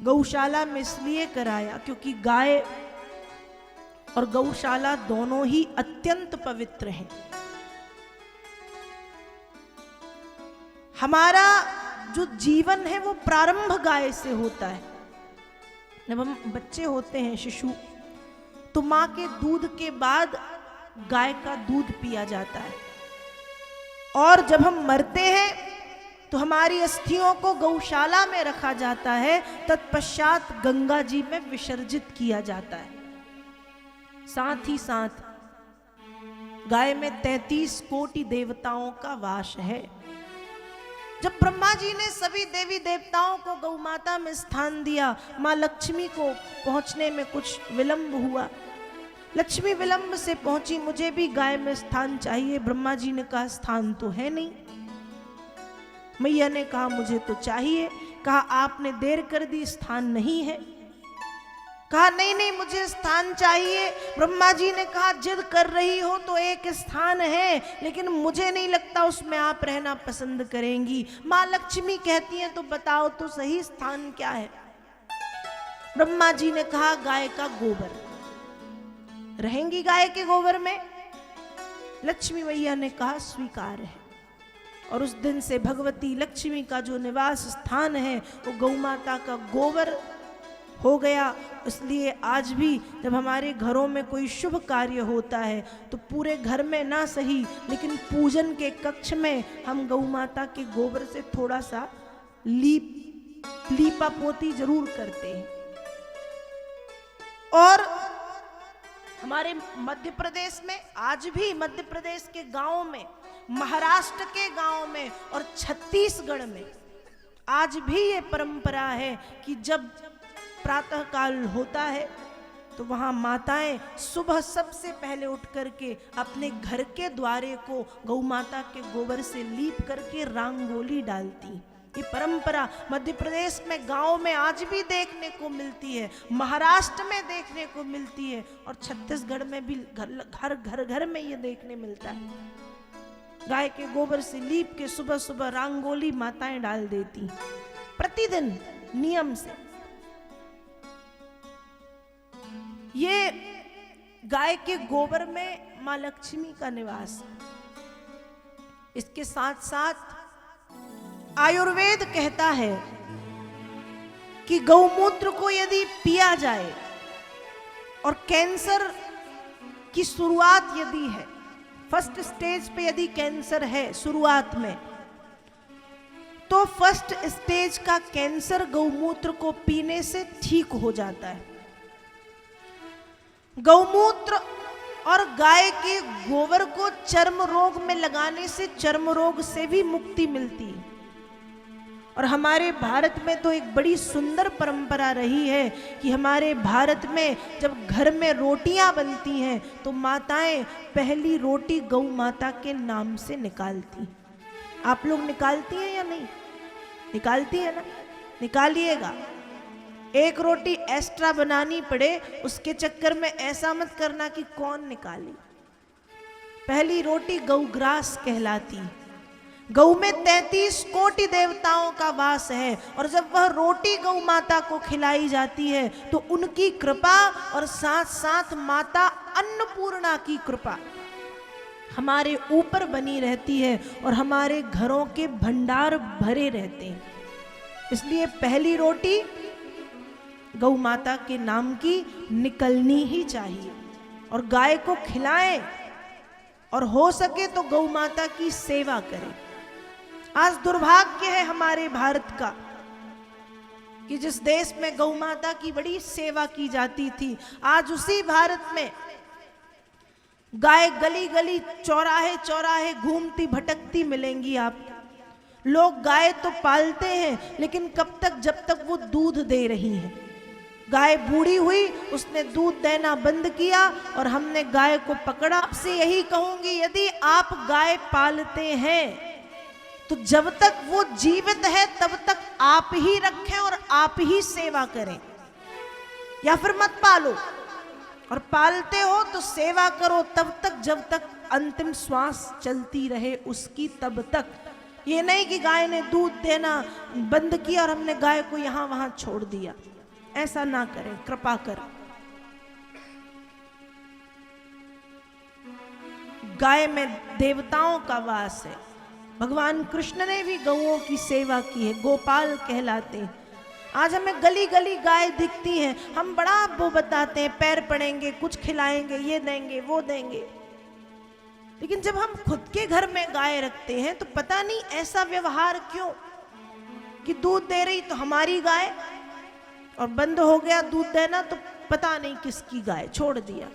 गौशाला में इसलिए कराया क्योंकि गाय और गौशाला दोनों ही अत्यंत पवित्र हैं। हमारा जो जीवन है वो प्रारंभ गाय से होता है। जब हम बच्चे होते हैं, शिशु, तो मां के दूध के बाद गाय का दूध पिया जाता है, और जब हम मरते हैं तो हमारी अस्थियों को गौशाला में रखा जाता है, तत्पश्चात गंगा जी में विसर्जित किया जाता है। साथ ही साथ गाय में 33 कोटि देवताओं का वास है। जब ब्रह्मा जी ने सभी देवी देवताओं को गौ माता में स्थान दिया, मां लक्ष्मी को पहुंचने में कुछ विलंब हुआ। लक्ष्मी विलंब से पहुंची, मुझे भी गाय में स्थान चाहिए। ब्रह्मा जी ने कहा स्थान तो है नहीं। मैया ने कहा मुझे तो चाहिए। कहा आपने देर कर दी, स्थान नहीं है। कहा नहीं नहीं मुझे स्थान चाहिए। ब्रह्मा जी ने कहा जिद कर रही हो तो एक स्थान है, लेकिन मुझे नहीं लगता उसमें आप रहना पसंद करेंगी। मां लक्ष्मी कहती हैं तो बताओ तो सही स्थान क्या है। ब्रह्मा जी ने कहा गाय का गोबर। रहेंगी गाय के गोबर में? लक्ष्मी मैया ने कहा स्वीकार है। और उस दिन से भगवती लक्ष्मी का जो निवास स्थान है वो गौ माता का गोबर हो गया। इसलिए आज भी जब हमारे घरों में कोई शुभ कार्य होता है तो पूरे घर में ना सही, लेकिन पूजन के कक्ष में हम गौ माता के गोबर से थोड़ा सा लीपा पोती जरूर करते हैं। और हमारे मध्य प्रदेश में, आज भी मध्य प्रदेश के गांवों में, महाराष्ट्र के गांव में और छत्तीसगढ़ में आज भी ये परंपरा है कि जब प्रातः काल होता है तो वहां माताएं सुबह सबसे पहले उठ करके अपने घर के द्वारे को गौ माता के गोबर से लीप करके रंगोली डालती। ये परंपरा मध्य प्रदेश में गांव में आज भी देखने को मिलती है, महाराष्ट्र में देखने को मिलती है, और छत्तीसगढ़ में भी घर में ये देखने मिलता है। गाय के गोबर से लीप के सुबह सुबह रंगोली माताएं डाल देती प्रतिदिन नियम से। ये गाय के गोबर में मां लक्ष्मी का निवास है। इसके साथ साथ आयुर्वेद कहता है कि गौमूत्र को यदि पिया जाए और कैंसर की शुरुआत यदि है, फर्स्ट स्टेज पे यदि कैंसर है शुरुआत में, तो फर्स्ट स्टेज का कैंसर गौमूत्र को पीने से ठीक हो जाता है। गौमूत्र और गाय के गोबर को चर्म रोग में लगाने से चर्म रोग से भी मुक्ति मिलती है। और हमारे भारत में तो एक बड़ी सुंदर परंपरा रही है कि हमारे भारत में जब घर में रोटियां बनती हैं तो माताएं पहली रोटी गौ माता के नाम से निकालती। आप लोग निकालती हैं या नहीं? निकालती है ना? निकालिएगा। एक रोटी एक्स्ट्रा बनानी पड़े उसके चक्कर में ऐसा मत करना कि कौन निकाली। पहली रोटी गौग्रास कहलाती। गौ में 33 कोटि देवताओं का वास है, और जब वह रोटी गौ माता को खिलाई जाती है तो उनकी कृपा और साथ साथ माता अन्नपूर्णा की कृपा हमारे ऊपर बनी रहती है और हमारे घरों के भंडार भरे रहते हैं। इसलिए पहली रोटी गौ माता के नाम की निकलनी ही चाहिए, और गाय को खिलाएं, और हो सके तो गौ माता की सेवा करें। आज दुर्भाग्य है हमारे भारत का कि जिस देश में गौ माता की बड़ी सेवा की जाती थी, आज उसी भारत में गाय गली गली चौराहे चौराहे घूमती भटकती मिलेंगी आप। लोग गाय तो पालते हैं, लेकिन कब तक? जब तक वो दूध दे रही है। गाय बूढ़ी हुई, उसने दूध देना बंद किया और हमने गाय को पकड़ा। आपसे यही कहूंगी, यदि आप गाय पालते हैं तो जब तक वो जीवित है तब तक आप ही रखें और आप ही सेवा करें, या फिर मत पालो। और पालते हो तो सेवा करो तब तक जब तक अंतिम श्वास चलती रहे उसकी, तब तक। ये नहीं कि गाय ने दूध देना बंद किया और हमने गाय को यहां वहां छोड़ दिया। ऐसा ना करें, कृपा कर। गाय में देवताओं का वास है। भगवान कृष्ण ने भी गौओं की सेवा की है, गोपाल कहलाते हैं। आज हमें गली गली गाय दिखती हैं, हम बड़ा वो बताते हैं पैर पड़ेंगे, कुछ खिलाएंगे, ये देंगे वो देंगे। लेकिन जब हम खुद के घर में गाय रखते हैं तो पता नहीं ऐसा व्यवहार क्यों कि दूध दे रही तो हमारी गाय और बंद हो गया दूध देना तो पता नहीं किसकी गाय, छोड़ दिया।